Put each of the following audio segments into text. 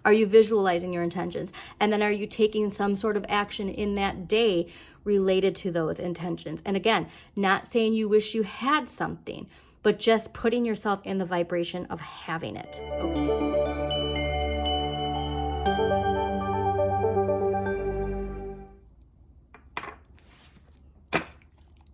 Are you visualizing your intentions? And then are you taking some sort of action in that day related to those intentions? And again, not saying you wish you had something, but just putting yourself in the vibration of having it. Okay.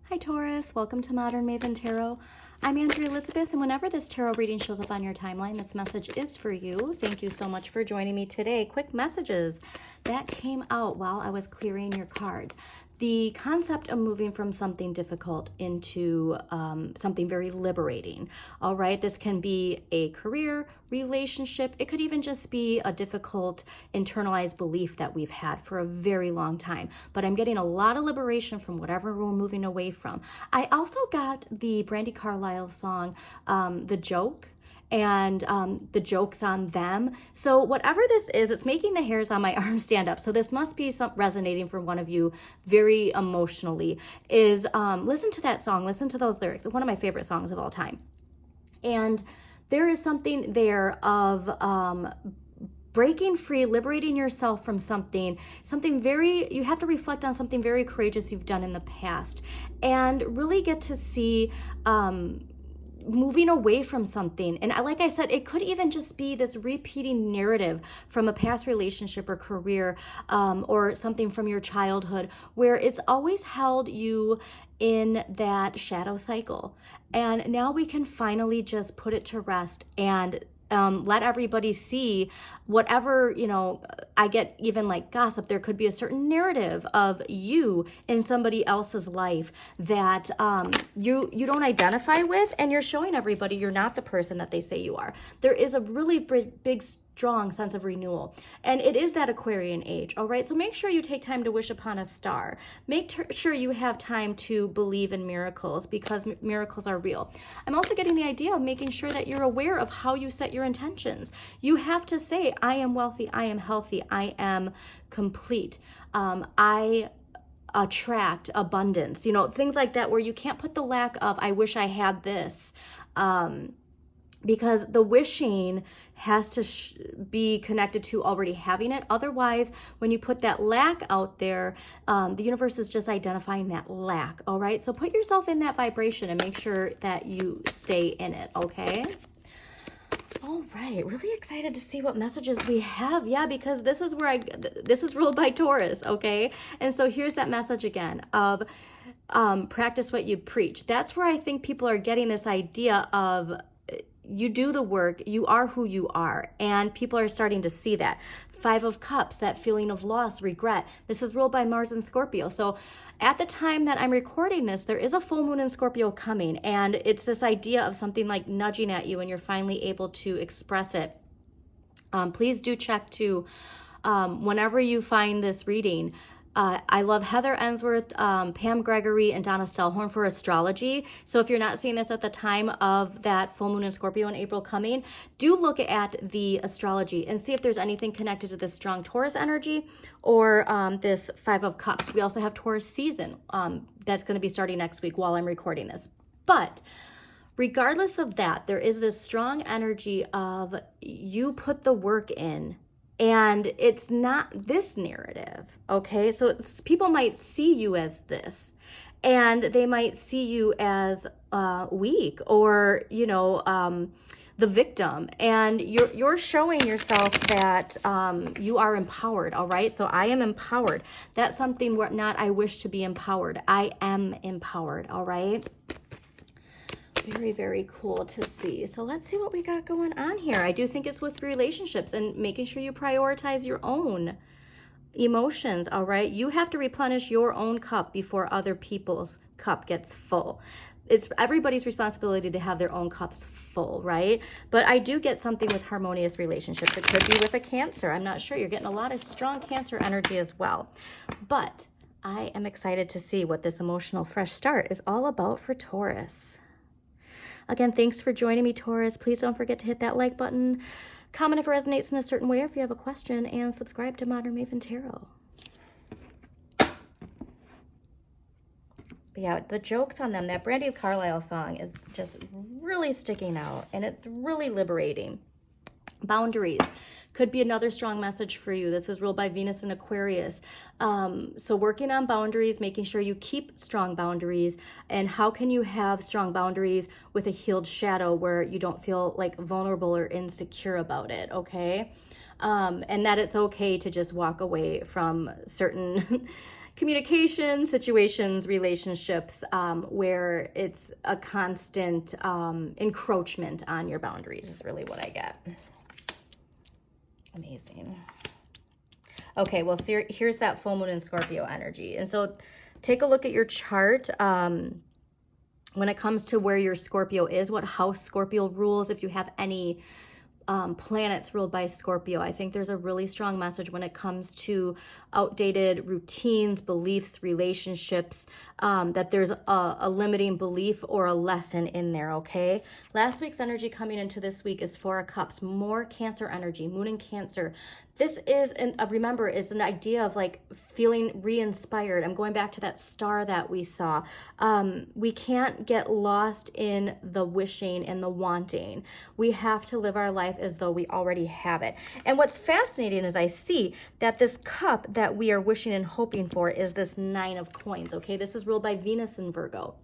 Hi Taurus, welcome to Modern Maven Tarot. I'm Andrea Elizabeth, and whenever this tarot reading shows up on your timeline, this message is for you. Thank you so much for joining me today. Quick messages that came out while I was clearing your cards. The concept of moving from something difficult into something very liberating. All right, this can be a career, relationship. It could even just be a difficult internalized belief that we've had for a very long time. But I'm getting a lot of liberation from whatever we're moving away from. I also got the Brandi Carlile song, The Joke, and the joke's on them. So whatever this is, it's making the hairs on my arm stand up. So this must be resonating for one of you very emotionally. Is listen to that song, listen to those lyrics. It's one of my favorite songs of all time. And there is something there of breaking free, liberating yourself from something very, you have to reflect on something very courageous you've done in the past and really get to see moving away from something. And like I said, it could even just be this repeating narrative from a past relationship or career or something from your childhood where it's always held you in that shadow cycle. And now we can finally just put it to rest and let everybody see whatever, I get even like gossip. There could be a certain narrative of you in somebody else's life that you don't identify with, and you're showing everybody you're not the person that they say you are. There is a really big strong sense of renewal, and it is that Aquarian age. All right, so make sure you take time to wish upon a star. Make sure you have time to believe in miracles, because miracles are real. I'm also getting the idea of making sure that you're aware of how you set your intentions. You have to say, I am wealthy, I am healthy, I am complete, I attract abundance, things like that, where you can't put the lack of, I wish I had this, because the wishing has to be connected to already having it. Otherwise, when you put that lack out there, the universe is just identifying that lack. All right, so put yourself in that vibration and make sure that you stay in it. Okay. All right, really excited to see what messages we have. Yeah, because this is where this is ruled by Taurus. Okay, and so here's that message again of practice what you preach. That's where I think people are getting this idea of you do the work, you are who you are, and people are starting to see that. 5 of Cups, that feeling of loss, regret. This is ruled by Mars and Scorpio. So at the time that I'm recording this, there is a full moon in Scorpio coming, and it's this idea of something like nudging at you, and you're finally able to express it. Please do check to, whenever you find this reading, I love Heather Ensworth, Pam Gregory, and Donna Stellhorn for astrology. So if you're not seeing this at the time of that full moon in Scorpio in April coming, do look at the astrology and see if there's anything connected to this strong Taurus energy or this 5 of Cups. We also have Taurus season that's going to be starting next week while I'm recording this. But regardless of that, there is this strong energy of you put the work in. And it's not this narrative, okay? So people might see you as this, and they might see you as weak or, the victim. And you're showing yourself that you are empowered, all right? So I am empowered. That's something where not I wish to be empowered. I am empowered, all right? Very, very cool to see. So let's see what we got going on here. I do think it's with relationships and making sure you prioritize your own emotions, all right? You have to replenish your own cup before other people's cup gets full. It's everybody's responsibility to have their own cups full, right? But I do get something with harmonious relationships. It could be with a Cancer. I'm not sure. You're getting a lot of strong Cancer energy as well. But I am excited to see what this emotional fresh start is all about for Taurus. Again, thanks for joining me, Taurus. Please don't forget to hit that like button, comment if it resonates in a certain way, or if you have a question, and subscribe to Modern Maven Tarot. But yeah, the jokes on them, that Brandi Carlile song is just really sticking out, and it's really liberating. Boundaries. could be another strong message for you. This is ruled by Venus and Aquarius. So working on boundaries, making sure you keep strong boundaries. And how can you have strong boundaries with a healed shadow where you don't feel like vulnerable or insecure about it, okay? And that it's okay to just walk away from certain communication situations, relationships, where it's a constant encroachment on your boundaries is really what I get. Amazing. Okay, well, so here's that full moon in Scorpio energy. And so take a look at your chart. When it comes to where your Scorpio is, what house Scorpio rules, if you have any planets ruled by Scorpio, I think there's a really strong message when it comes to outdated routines, beliefs, relationships, that there's a limiting belief or a lesson in there, okay? Last week's energy coming into this week is Four of Cups, more Cancer energy, moon in Cancer. This is, remember, is an idea of like feeling re-inspired. I'm going back to that star that we saw. We can't get lost in the wishing and the wanting. We have to live our life as though we already have it. And what's fascinating is I see that this cup that we are wishing and hoping for is this Nine of Coins, okay? This is ruled by Venus in Virgo.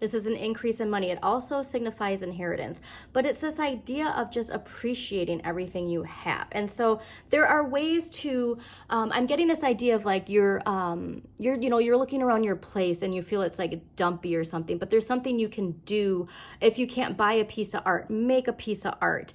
This is an increase in money. It also signifies inheritance, but it's this idea of just appreciating everything you have. And so there are ways to, I'm getting this idea of like you're looking around your place and you feel it's like dumpy or something, but there's something you can do. If you can't buy a piece of art, make a piece of art.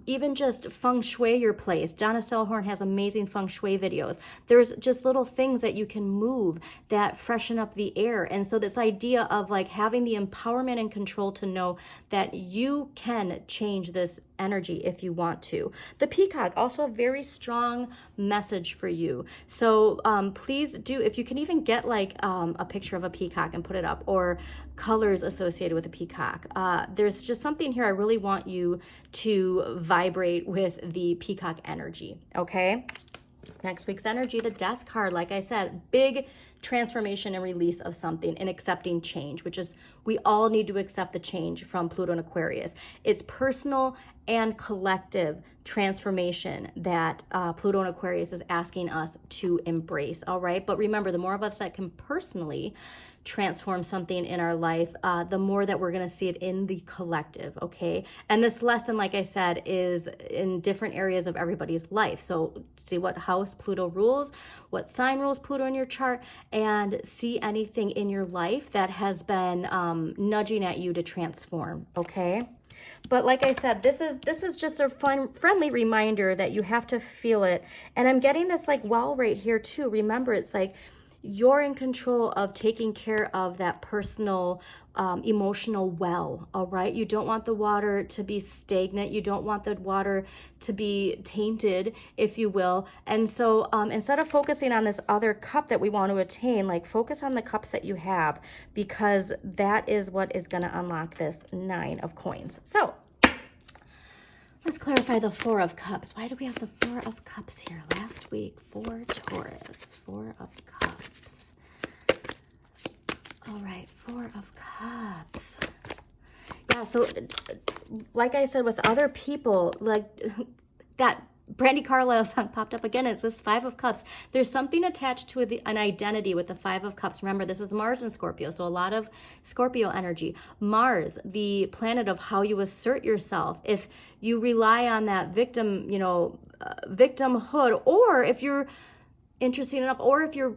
Even just feng shui your place. Donna Stellhorn has amazing feng shui videos. There's just little things that you can move that freshen up the air. And so this idea of like having the empowerment and control to know that you can change this energy if you want to. The peacock, also a very strong message for you. So please do, if you can even get like a picture of a peacock and put it up, or colors associated with a peacock. There's just something here I really want you to vibrate with the peacock energy, okay? Next week's energy, the Death card, like I said, big transformation and release of something and accepting change, which is, we all need to accept the change from Pluto and Aquarius. It's personal and collective transformation that Pluto and Aquarius is asking us to embrace, all right? But remember, the more of us that can personally transform something in our life, the more that we're going to see it in the collective, okay? And this lesson, like I said, is in different areas of everybody's life. So see what house Pluto rules, what sign rules Pluto in your chart, and see anything in your life that has been nudging at you to transform, okay? But like I said, this is just a friendly reminder that you have to feel it. And I'm getting this like well right here too. Remember, it's like you're in control of taking care of that personal emotional well, all right? You don't want the water to be stagnant. You don't want the water to be tainted, if you will. And so instead of focusing on this other cup that we want to attain, like focus on the cups that you have, because that is what is going to unlock this Nine of Coins. So let's clarify the Four of Cups. Why do we have the Four of Cups here? Last week, for Taurus, Four of Cups. All right, Four of Cups. Yeah, so like I said, with other people, like that Brandy Carlisle song popped up again. It's this Five of Cups. There's something attached to an identity with the Five of Cups. Remember, this is Mars in Scorpio, so a lot of Scorpio energy. Mars, the planet of how you assert yourself. If you rely on that victim, victimhood, or if you're interested enough, or if you're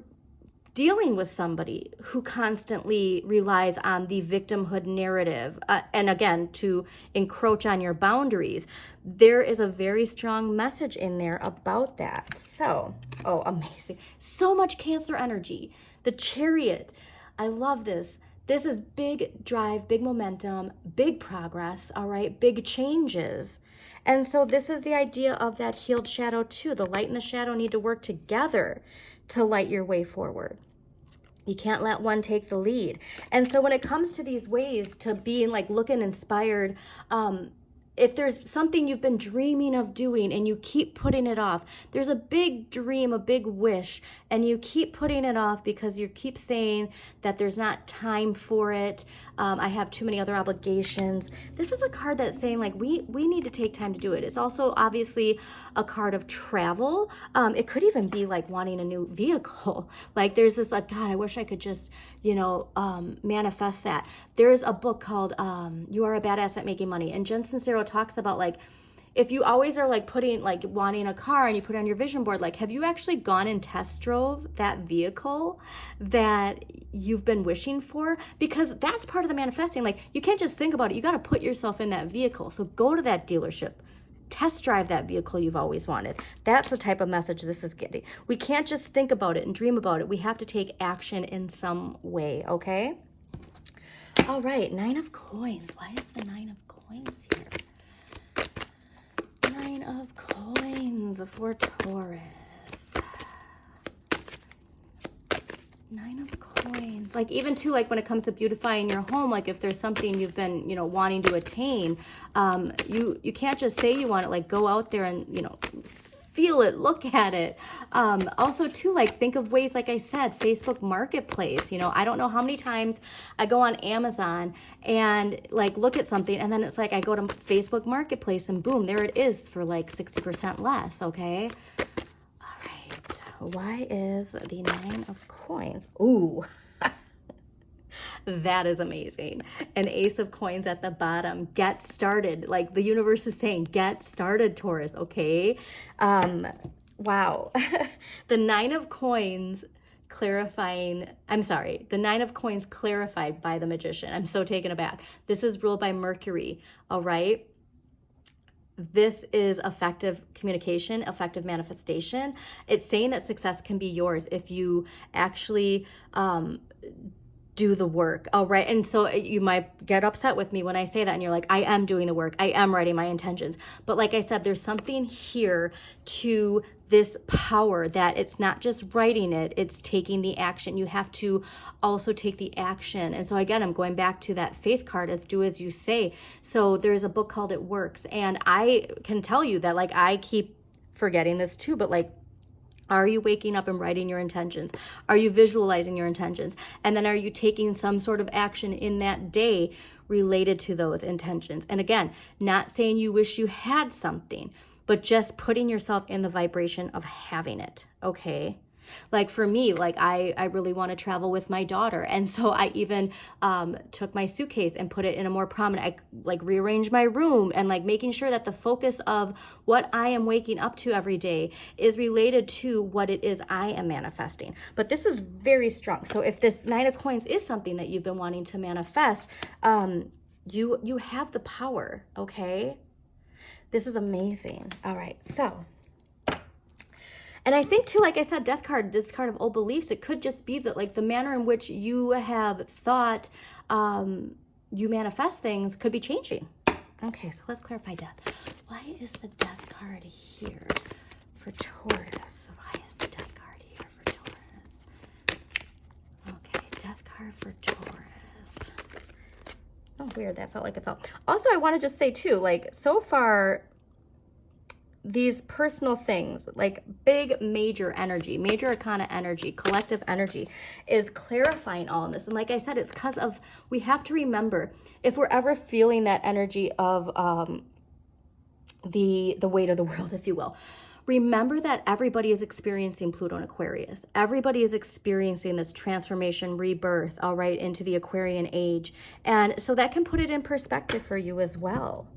dealing with somebody who constantly relies on the victimhood narrative, and again, to encroach on your boundaries, there is a very strong message in there about that. So, oh, amazing. So much Cancer energy. The Chariot. I love this. This is big drive, big momentum, big progress, all right? Big changes. And so this is the idea of that healed shadow too. The light and the shadow need to work together to light your way forward. You can't let one take the lead. And so when it comes to these ways to being like looking inspired, if there's something you've been dreaming of doing and you keep putting it off, there's a big dream, a big wish, and you keep putting it off because you keep saying that there's not time for it. I have too many other obligations. This is a card that's saying like we need to take time to do it. It's also obviously a card of travel. It could even be like wanting a new vehicle. Like there's this like, God, I wish I could just, manifest that. There's a book called You Are a Badass at Making Money. And Jen Sincero talks about like, if you always are like putting like wanting a car and you put it on your vision board, like have you actually gone and test drove that vehicle that you've been wishing for? Because that's part of the manifesting. Like you can't just think about it. You got to put yourself in that vehicle. So go to that dealership. Test drive that vehicle you've always wanted. That's the type of message this is getting. We can't just think about it and dream about it. We have to take action in some way, okay? All right, 9 of coins. Why is the 9 of coins here? 9 of coins for Taurus. 9 of coins. Like even too, like when it comes to beautifying your home, like if there's something you've been, wanting to attain, you can't just say you want it, like go out there and, feel it, look at it. Also too, like think of ways, like I said, Facebook Marketplace, I don't know how many times I go on Amazon and like look at something and then it's like I go to Facebook Marketplace and boom, there it is for like 60% less, okay? All right, why is the 9 of coins? Ooh, that is amazing. An ace of coins at the bottom. Get started. Like the universe is saying, get started, Taurus, okay? Wow. The 9 of coins clarifying, the 9 of coins clarified by the magician. I'm so taken aback. This is ruled by Mercury, all right? This is effective communication, effective manifestation. It's saying that success can be yours if you actually do the work. All right. And so you might get upset with me when I say that and you're like, I am doing the work. I am writing my intentions. But like I said, there's something here to this power that it's not just writing it, it's taking the action. You have to also take the action. And so again, I'm going back to that faith card of do as you say. So there's a book called It Works. And I can tell you that like, I keep forgetting this too, but like, are you waking up and writing your intentions? Are you visualizing your intentions? And then are you taking some sort of action in that day related to those intentions? And again, not saying you wish you had something, but just putting yourself in the vibration of having it, okay? Like for me, like I really want to travel with my daughter. And so I even took my suitcase and put it in a more prominent, I like rearranged my room and like making sure that the focus of what I am waking up to every day is related to what it is I am manifesting. But this is very strong. So if this 9 of coins is something that you've been wanting to manifest, you have the power, okay? This is amazing. All right, so. And I think too, like I said, death card, this card of old beliefs, it could just be that like the manner in which you have thought you manifest things could be changing. Okay, so let's clarify death. Why is the death card here for Taurus? Why is the death card here for Taurus? Okay, death card for Taurus. Oh, weird, that felt like it felt. Also, I want to just say too, like so far, these personal things, like big, major energy, major arcana energy, collective energy is clarifying all of this. And like I said, it's because of, we have to remember, if we're ever feeling that energy of the weight of the world, if you will, remember that everybody is experiencing Pluto and Aquarius. Everybody is experiencing this transformation, rebirth, all right, into the Aquarian age. And so that can put it in perspective for you as well.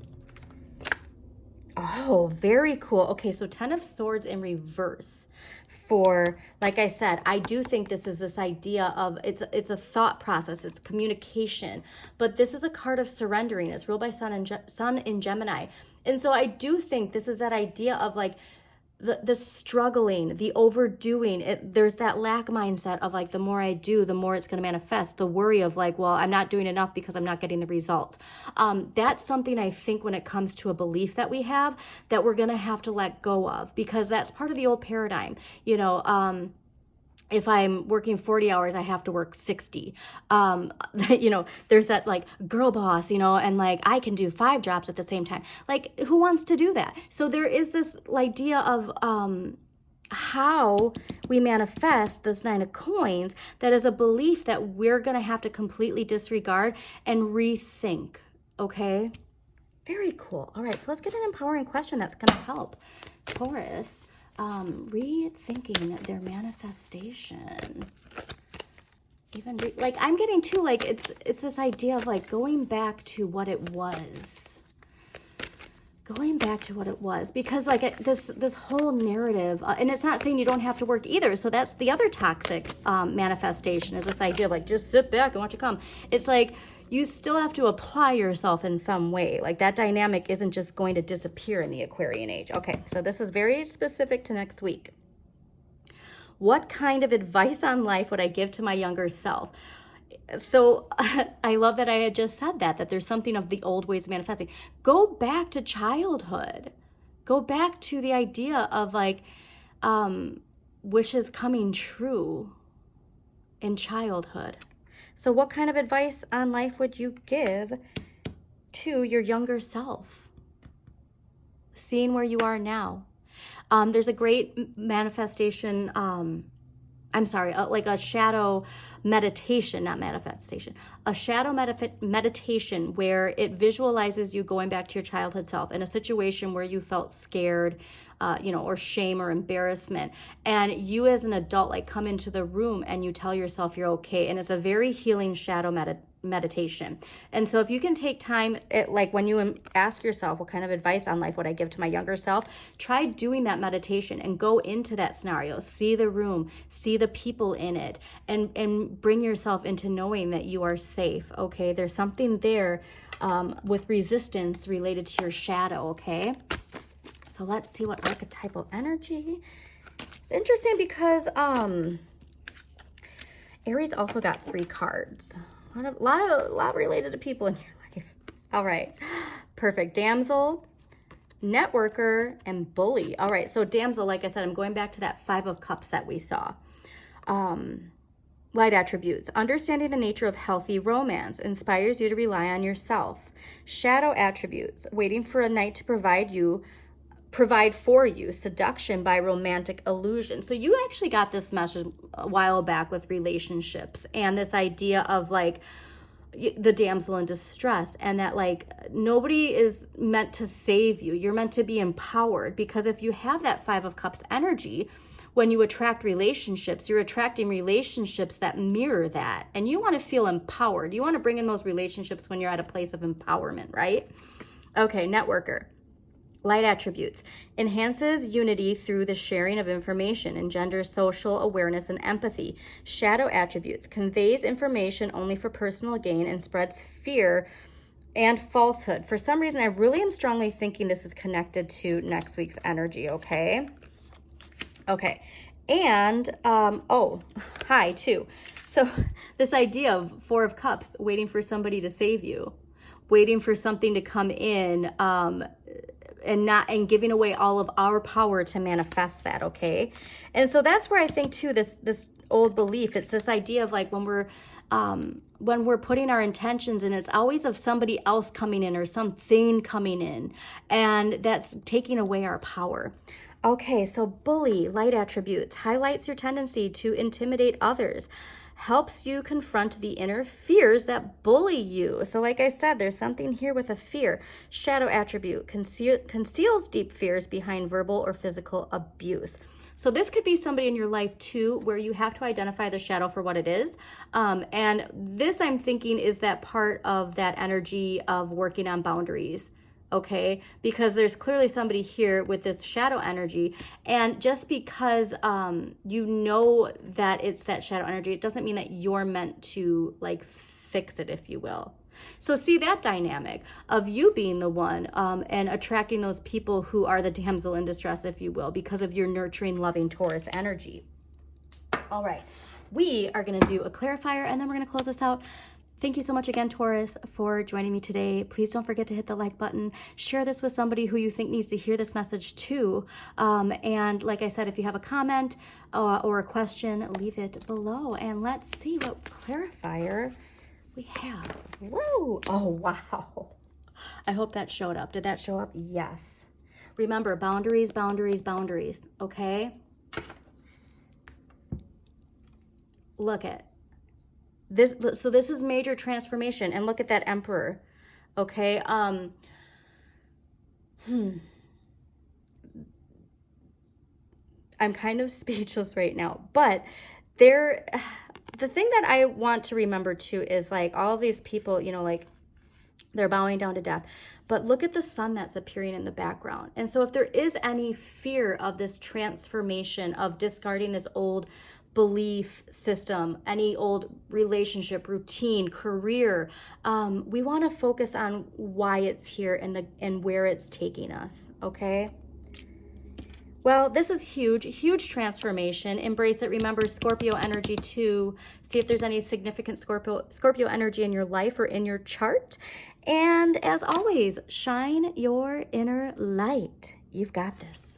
Oh, very cool. Okay, so 10 of Swords in reverse for, like I said, I do think this is this idea of, it's a thought process, it's communication, but this is a card of surrendering. It's ruled by Sun in Gemini. And so I do think this is that idea of like, the struggling, the overdoing, there's that lack mindset of like, the more I do, the more it's going to manifest. The worry of like, well, I'm not doing enough because I'm not getting the results. That's something I think when it comes to a belief that we have, that we're going to have to let go of, because that's part of the old paradigm. if I'm working 40 hours, I have to work 60. You know, there's that like girl boss, you know, and like I can do 5 jobs at the same time. Like, who wants to do that? So there is this idea of how we manifest this 9 of coins that is a belief that we're going to have to completely disregard and rethink. Okay? Very cool. All right, so let's get an empowering question that's going to help Taurus rethinking their manifestation. Even like I'm getting too, like it's this idea of like going back to what it was. Going back to what it was, because like this whole narrative, and it's not saying you don't have to work either. So that's the other toxic manifestation, is this idea of like just sit back and watch it come. It's like you still have to apply yourself in some way. Like that dynamic isn't just going to disappear in the Aquarian age. Okay, so this is very specific to next week. What kind of advice on life would I give to my younger self? So I love that I had just said that there's something of the old ways of manifesting. Go back to childhood. Go back to the idea of like wishes coming true in childhood. So what kind of advice on life would you give to your younger self? Seeing where you are now. There's a great manifestation, like a shadow meditation, not manifestation, a shadow meditation where it visualizes you going back to your childhood self in a situation where you felt scared, or shame or embarrassment. And you as an adult, like come into the room and you tell yourself you're okay. And it's a very healing shadow meditation. And so if you can take time, like when you ask yourself, what kind of advice on life would I give to my younger self? Try doing that meditation and go into that scenario, see the room, see the people in it, and bring yourself into knowing that you are safe. Okay. There's something there with resistance related to your shadow. Okay. So let's see what archetypal energy. It's interesting because Aries also got 3 cards. A lot related to people in your life. All right. Perfect. Damsel, networker, and bully. All right. So damsel, like I said, I'm going back to that 5 of Cups that we saw. Light attributes. Understanding the nature of healthy romance inspires you to rely on yourself. Shadow attributes. Waiting for a knight to provide for you. Seduction by romantic illusion. So you actually got this message a while back with relationships and this idea of like the damsel in distress, and that like nobody is meant to save you. You're meant to be empowered, because if you have that 5 of Cups energy, when you attract relationships, you're attracting relationships that mirror that. And you want to feel empowered. You want to bring in those relationships when you're at a place of empowerment, right? Okay, networker. Light attributes. Enhances unity through the sharing of information, engenders social awareness and empathy. Shadow attributes. Conveys information only for personal gain and spreads fear and falsehood. For some reason, I really am strongly thinking this is connected to next week's energy, okay? Okay. And, hi, too. So this idea of 4 of Cups, waiting for somebody to save you, waiting for something to come in, and giving away all of our power to manifest that, okay? And so that's where I think too, this old belief, it's this idea of like when we're putting our intentions in, it's always of somebody else coming in or something coming in, and that's taking away our power. Okay, so bully, light attributes, highlights your tendency to intimidate others, helps you confront the inner fears that bully you. So like I said, there's something here with a fear. Shadow attribute, conceals deep fears behind verbal or physical abuse. So this could be somebody in your life too, where you have to identify the shadow for what it is. And this, I'm thinking, is that part of that energy of working on boundaries. Okay, because there's clearly somebody here with this shadow energy, and just because you know that it's that shadow energy, it doesn't mean that you're meant to like fix it, if you will. So see that dynamic of you being the one and attracting those people who are the damsel in distress, if you will, because of your nurturing, loving Taurus energy. All right, we are going to do a clarifier, and then we're going to close this out. Thank you so much again, Taurus, for joining me today. Please don't forget to hit the like button. Share this with somebody who you think needs to hear this message too. And like I said, if you have a comment or a question, leave it below. And let's see what clarifier we have. Whoa! Oh, wow. I hope that showed up. Did that show up? Yes. Remember, boundaries, boundaries, boundaries, okay? Look at this. So this is major transformation, and look at that Emperor, okay? I'm kind of speechless right now, but the thing that I want to remember too is like all of these people, you know, like they're bowing down to death, but look at the sun that's appearing in the background. And so if there is any fear of this transformation, of discarding this old belief system, any old relationship, routine, career, we want to focus on why it's here and where it's taking us, okay? Well, this is huge, huge transformation. Embrace it. Remember Scorpio energy too. See if there's any significant Scorpio energy in your life or in your chart. And as always, shine your inner light. You've got this.